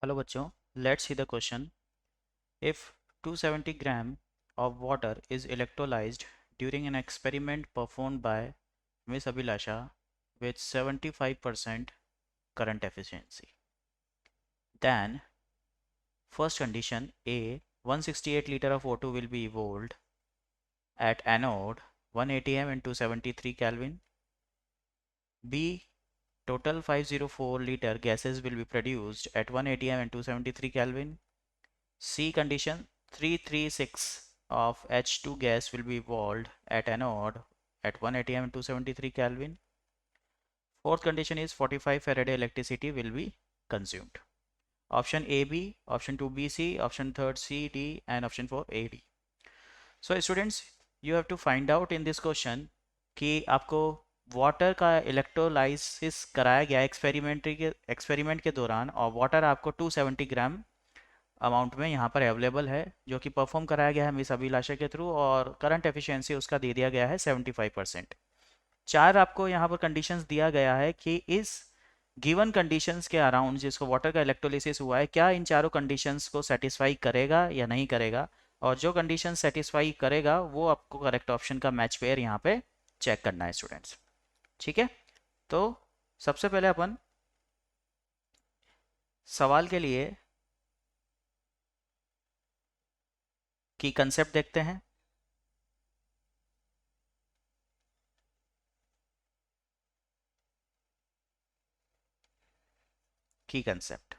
Hello बच्चों, let's see the question. If 270 gram of water is electrolyzed during an experiment performed by Miss Abhilasha with 75% current efficiency, then first condition A, 168 liter of O2 will be evolved at anode 180 m into 73 Kelvin. B, total 504 liter gases will be produced at 180 m into 73 Kelvin. C condition, 336 of H2 gas will be evolved at anode at 180 m 273 Kelvin. Fourth condition is 45 Faraday electricity will be consumed. Option A B, option 2 B C, option third C D, and option 4 A D. So students, you have to find out in this question कि आपको water का electrolysis कराया गया experiment के दौरान, और water आपको 270 ग्राम amount में यहाँ पर अवेलेबल है, जो कि परफॉर्म कराया गया है मिस अभिलाषा के थ्रू, और करंट एफिशिएंसी उसका दे दिया गया है 75%. चार आपको यहाँ पर कंडीशंस दिया गया है कि इस गिवन कंडीशंस के अराउंड जिसको वाटर का इलेक्ट्रोलिसिस हुआ है, क्या इन चारों कंडीशंस को सेटिस्फाई करेगा या नहीं करेगा, और जो कंडीशन सेटिस्फाई करेगा वो आपको करेक्ट ऑप्शन का मैच पेयर यहाँ पे चेक करना है स्टूडेंट्स. ठीक है, तो सबसे पहले अपन सवाल के लिए की कंसेप्ट देखते हैं. की कंसेप्ट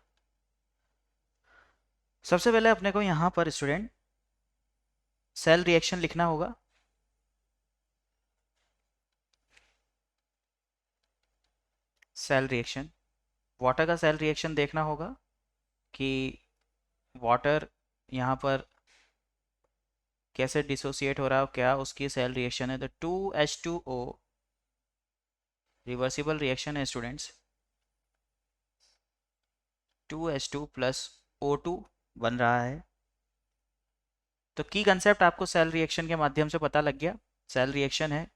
सबसे पहले अपने को यहाँ पर स्टूडेंट सेल रिएक्शन लिखना होगा. सेल रिएक्शन, वाटर का सेल रिएक्शन देखना होगा कि वाटर यहाँ पर कैसे डिसोसिएट हो रहा है, क्या उसकी सेल रिएक्शन है. तो 2H2O रिवर्सिबल रिएक्शन है स्टूडेंट्स. 2H2 प्लस O2 बन रहा है. तो की कंसेप्ट आपको सेल रिएक्शन के माध्यम से पता लग गया. सेल रिएक्शन है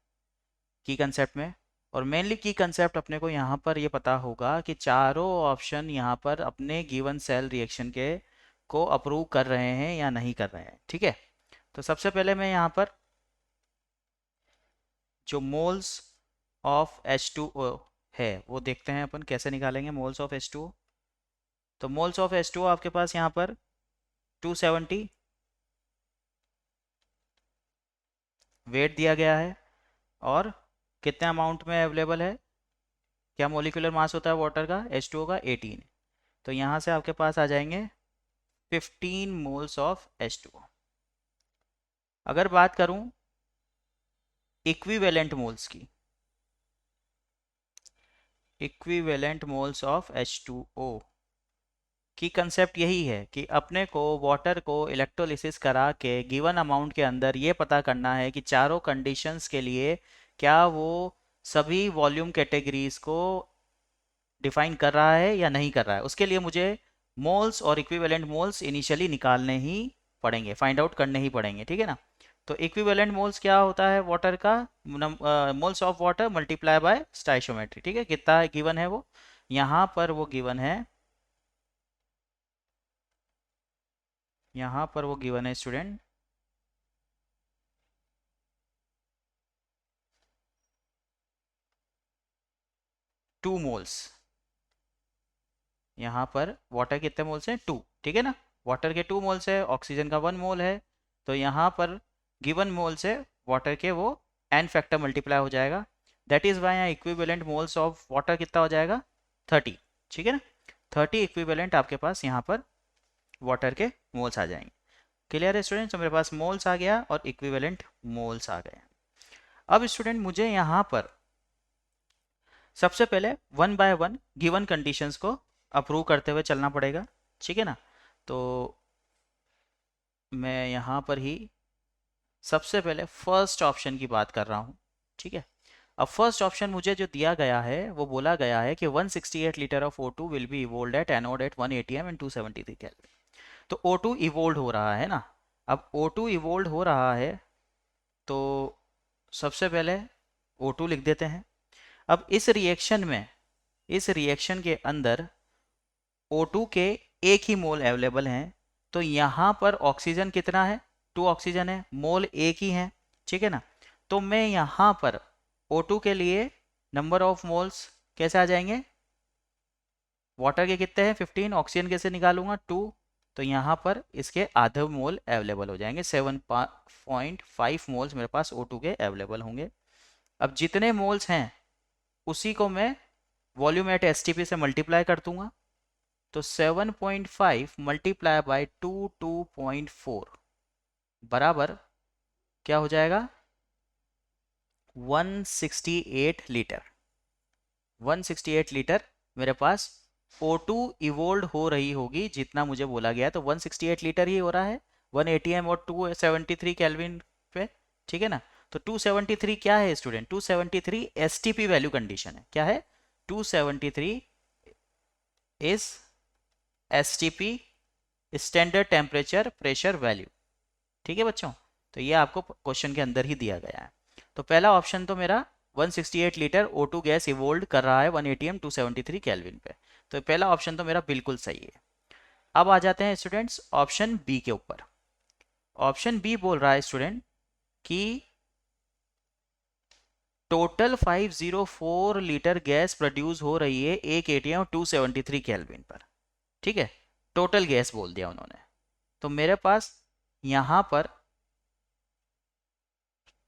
की कंसेप्ट में, और मेनली की कंसेप्ट अपने को यहाँ पर ये पता होगा कि चारों ऑप्शन यहाँ पर अपने गिवन सेल रिएक्शन के को अप्रूव कर रहे हैं या नहीं कर रहे हैं. ठीक है, तो सबसे पहले मैं यहाँ पर जो मोल्स ऑफ H2O है वो देखते हैं अपन कैसे निकालेंगे मोल्स ऑफ H2O. तो मोल्स ऑफ H2O आपके पास यहाँ पर 270 वेट दिया गया है, और कितने अमाउंट में अवेलेबल है, क्या मोलिकुलर मास होता है वाटर का H2O का 18. तो यहाँ से आपके पास आ जाएंगे 15 मोल्स ऑफ H2O. अगर बात करूं इक्विवेलेंट मोल्स की, इक्विवेलेंट मोल्स ऑफ H2O की कंसेप्ट यही है कि अपने को वाटर को इलेक्ट्रोलिसिस करा के गिवन अमाउंट के अंदर ये पता करना है कि चारों कंडीशंस के लिए क्या वो सभी वॉल्यूम कैटेगरीज को डिफाइन कर रहा है या नहीं कर रहा है. उसके लिए मुझे मोल्स और इक्विवेलेंट मोल्स इनिशियली निकालने ही पड़ेंगे, फाइंड आउट करने ही पड़ेंगे. ठीक है ना. तो इक्विवेलेंट मोल्स क्या होता है वाटर का, moles of water multiply by stoichiometry. ठीक है, कितना गिवन है वो, यहाँ पर वो गिवन है, यहाँ पर वो गिवन है स्टूडेंट 2 मोल्स. यहाँ पर वाटर कितने मोल्स हैं 2. ठीक है ना, वाटर के 2 मोल्स है, ऑक्सीजन का 1 मोल है. तो यहाँ पर गिवन मोल्स है वाटर के, वो n फैक्टर मल्टीप्लाई हो जाएगा. दैट इज वाई यहाँ इक्विवेलेंट मोल्स ऑफ वाटर कितना हो जाएगा 30. ठीक है ना, 30 इक्विवेलेंट आपके पास यहाँ पर वाटर के मोल्स आ जाएंगे. क्लियर है स्टूडेंट्स, तो मेरे पास मोल्स आ गया और इक्विवेलेंट मोल्स आ गए. अब स्टूडेंट मुझे यहाँ पर सबसे पहले one by one given conditions को अप्रूव करते हुए चलना पड़ेगा. ठीक है ना, तो मैं यहाँ पर ही सबसे पहले फर्स्ट ऑप्शन की बात कर रहा हूँ. ठीक है, अब फर्स्ट ऑप्शन मुझे जो दिया गया है वो बोला गया है कि 168 litre of O2 will be evolved at anode at 180 m and 273 kelvin. तो O2 इवोल्ड हो रहा है ना. अब O2 इवोल्ड हो रहा है तो सबसे पहले O2 लिख देते हैं. अब इस रिएक्शन में, इस रिएक्शन के अंदर O2 के एक ही मोल अवेलेबल हैं, तो यहाँ पर ऑक्सीजन कितना है, 2 ऑक्सीजन है, मोल एक ही है, ठीक है ना। तो मैं यहाँ पर O2 के लिए नंबर ऑफ मोल्स कैसे आ जाएंगे, वाटर के कितने हैं 15, ऑक्सीजन कैसे निकालूंगा 2, तो यहाँ पर इसके आधे मोल अवेलेबल हो जाएंगे, 7.5 मोल्स मेरे पास O2 के अवेलेबल होंगे। अब जितने मोल्स हैं उसी को मैं वॉल्यूम एट एसटीपी से मल्टीप्लाई कर दूंगा, तो 7.5 मल्टीप्लाई बाई 2.4 बराबर क्या हो जाएगा, 168 लीटर। 168 लीटर मेरे पास O2 इवोल्ड हो रही होगी, जितना मुझे बोला गया है, तो 168 लीटर ही हो रहा है 1 एटीएम और 273 केल्विन पे, ठीक है ना। तो 273 क्या है स्टूडेंट, 273 एसटीपी वैल्यू कंडीशन है, क्या है 273 is STP standard temperature pressure value, ठीक है बच्चों। तो ये आपको क्वेश्चन के अंदर ही दिया गया है। तो पहला ऑप्शन तो मेरा 168 लीटर O2 गैस इवोल्ड कर रहा है 1 एटीएम 273 केल्विन पे, तो पहला ऑप्शन तो मेरा बिल्कुल सही है। अब आ जाते हैं स्टूडेंट्स ऑप्शन बी के ऊपर। ऑप्शन बी बोल रहा है स्टूडेंट कि टोटल 504 लीटर गैस प्रोड्यूस हो रही है 1 एटीएम 273 केल्विन पर, ठीक है, टोटल गैस बोल दिया उन्होंने। तो मेरे पास यहां पर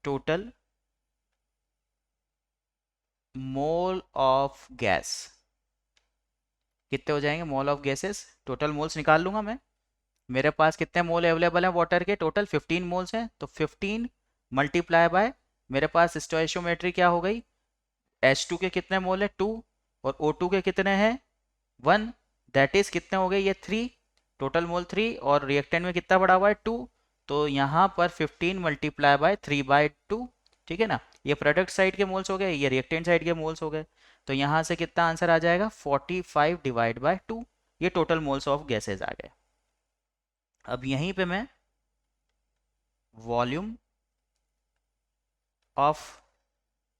टोटल मोल ऑफ गैस कितने हो जाएंगे, mole of gases, total moles निकाल लूंगा मैं। मेरे पास कितने मोल अवेलेबल हैं वाटर के, टोटल 15 मोल्स हैं, तो 15 मल्टीप्लाई बाय मेरे पास स्टोइशियोमेट्री क्या हो गई, H2 के कितने मोल है 2 और O2 के कितने हैं 1, दैट इज कितने हो गए ये 3, टोटल मोल 3 और रिएक्टेंट में कितना बढ़ा हुआ है 2, तो यहाँ पर 15 मल्टीप्लाई बाय 3/2, ठीक है ना। ये प्रोडक्ट साइड के मोल्स हो गए, ये रिएक्टेंट साइड के मोल्स हो गए, तो यहाँ से कितना आंसर आ जाएगा 45 डिवाइड बाय 2, ये टोटल मोल्स ऑफ गैसेज आ गए। अब यहीं पे मैं वॉल्यूम ऑफ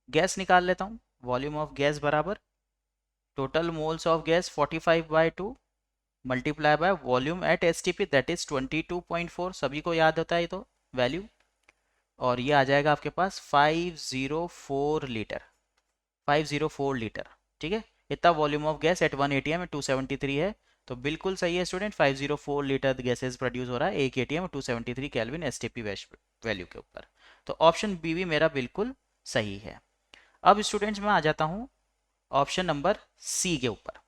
गैस निकाल लेता हूँ, वॉल्यूम ऑफ गैस बराबर total moles of gas 45/2 multiply by volume at STP that is 22.4, सभी को याद होता है तो वैल्यू, और ये आ जाएगा आपके पास 504 लीटर, 504 लीटर, ठीक है। इतना volume of gas at 1 ATM में 273 है, तो बिल्कुल सही है स्टूडेंट, 504 लीटर गैसेज प्रोड्यूस हो रहा है 1 एटीएम 273 केल्विन एसटीपी वैल्यू के ऊपर, तो ऑप्शन बी भी मेरा बिल्कुल सही है। अब स्टूडेंट्स मैं आ जाता हूं ऑप्शन नंबर सी के ऊपर।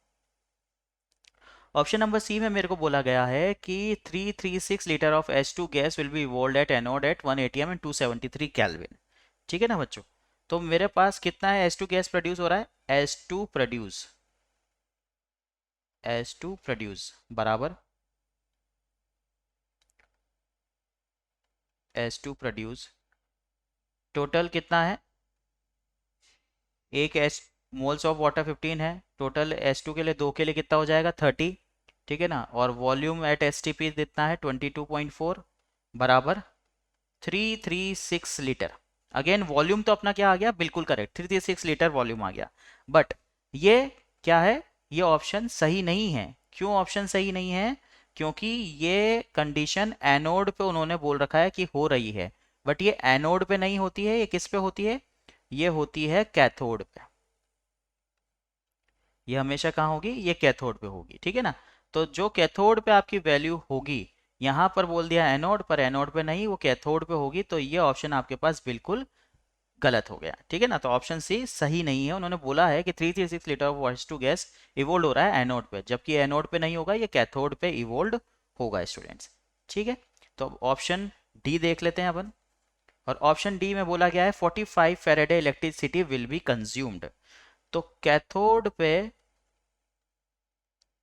ऑप्शन नंबर सी में मेरे को बोला गया है कि 336 litre of H2 gas will be evolved at anode at 1 ATM and 273 kelvin, ठीक है ना बच्चों। तो मेरे पास कितना है H2 गैस प्रोड्यूस हो रहा है, H2 प्रोड्यूस बराबर H2 प्रोड्यूस टोटल कितना है, एक एच मोल्स ऑफ वाटर 15 है, टोटल H2 के लिए 2 के लिए कितना हो जाएगा 30, ठीक है ना, और वॉल्यूम एट एसटीपी कितना है 22.4 बराबर 336 लीटर। अगेन वॉल्यूम तो अपना क्या आ गया, बिल्कुल करेक्ट 336 लीटर वॉल्यूम आ गया, बट ये क्या है, ये ऑप्शन सही नहीं है। क्यों ऑप्शन सही नहीं है, क्योंकि ये कंडीशन एनोड पे उन्होंने बोल रखा है कि हो रही है, बट ये एनोड पे नहीं होती है, ये किस पे होती है, ये होती है कैथोड पे। ये हमेशा कहाँ होगी, ये कैथोड पे होगी, ठीक है ना। तो जो कैथोड पे आपकी वैल्यू होगी, यहाँ पर बोल दिया एनोड पर, एनोड पे नहीं, वो कैथोड पे होगी, तो ये ऑप्शन आपके पास बिल्कुल गलत हो गया, ठीक है ना। तो ऑप्शन सी सही नहीं है, उन्होंने बोला है कि 336 litre of H2 gas evolved हो रहा है एनोड पे, जबकि एनोड पे नहीं होगा, ये कैथोड पे इवोल्ड होगा स्टूडेंट्स, ठीक है। तो ऑप्शन डी देख लेते हैं अपन, और ऑप्शन डी में बोला गया है 45 Faraday electricity will be consumed. तो कैथोड पे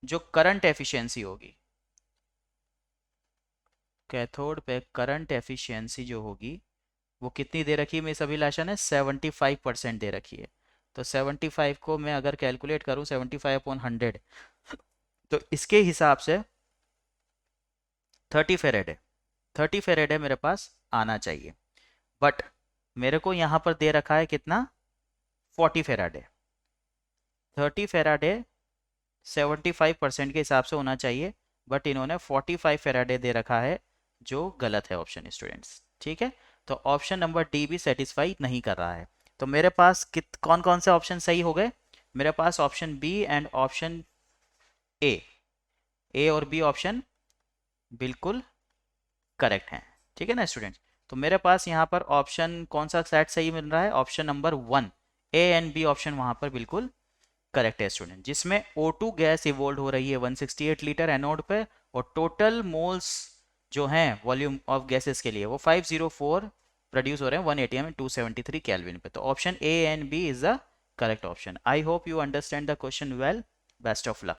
जो करंट एफिशिएंसी होगी, कैथोड पे करंट एफिशिएंसी जो होगी वो कितनी दे रखी है मिस अभिलाषा ने, 75% दे रखी है। तो 75 को मैं अगर कैलकुलेट करूं 75/100, तो इसके हिसाब से 30 फेरेड है, 30 फेरेड है मेरे पास आना चाहिए, बट मेरे को यहाँ पर दे रखा है कितना 40 फेराड है, 30 फेराड है 75% के हिसाब से होना चाहिए, बट इन्होंने 45 फेराडे दे रखा है, जो गलत है ऑप्शन स्टूडेंट्स। ठीक है, तो ऑप्शन नंबर डी भी सेटिस्फाई नहीं कर रहा है। तो मेरे पास कौन कौन से ऑप्शन सही हो गए? मेरे पास option B and option A, A और बी ऑप्शन बिल्कुल करेक्ट हैं। ठीक है ना स्टूडेंट्स? तो मेरे पास यहाँ पर ऑप्शन कौन सा सेट सही मिल रहा है? Option number 1, A and B option वहाँ पर बिल्कुल करेक्ट है स्टूडेंट, जिसमें O2 गैस इवोल्व हो रही है 168 लीटर एनोड पे, और टोटल मोल्स जो हैं वॉल्यूम ऑफ गैसेस के लिए वो 504 प्रोड्यूस हो रहे हैं 1 atm 273 केल्विन पे। तो option A and B is the correct option. I hope you understand the question well. Best of luck.